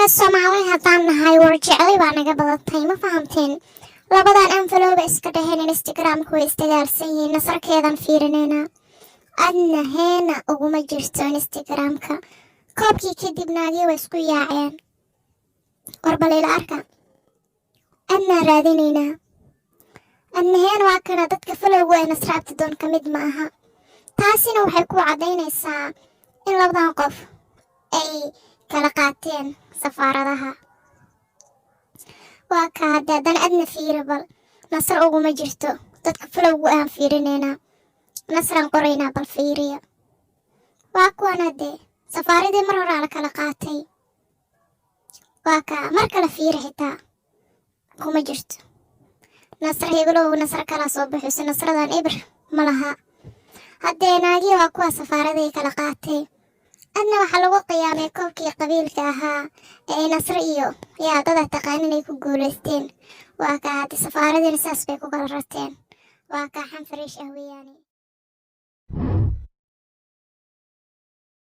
Soomaali haddaan nahay war jecel baa naga badatay ma fahamteen labadan envelope iska dhaheen Instagram-ku way isdagaalsan yihiin nasarkeedan fiirinayna adna heena uguma jirto Instagram-ka koobkii kadib naagii way isku yaaceen warbaleyla arka adna raadinayna adna heena waa kana dadka follow way nasraabti doon ka mid ma aha taasina waxay ku cadaynaysaa in labadan qof ay kala qaateen safaaradaha waa ka haddana adna fiirabal nasar uguma jirto dadka follow aan fiirinayna nasran qorayna bal fiiriya waa kuwan hadee safaaradii mar hore la kala qaatay waa ka mar kale fiiri xitaa kuma jirto nasr heblow nasr kala soo bixiso nasradan ibr malaha haddee naagi waa kuwa safaaradii kala qaatay adna waxa lagu qiyaamay koobkii qabiilka ahaa ee nasr iyo dada taqaanin ay ku guuleysteen waa ka hadii safaaradii saas bay ku kala rateen waa ka xan fariish ah weeyaan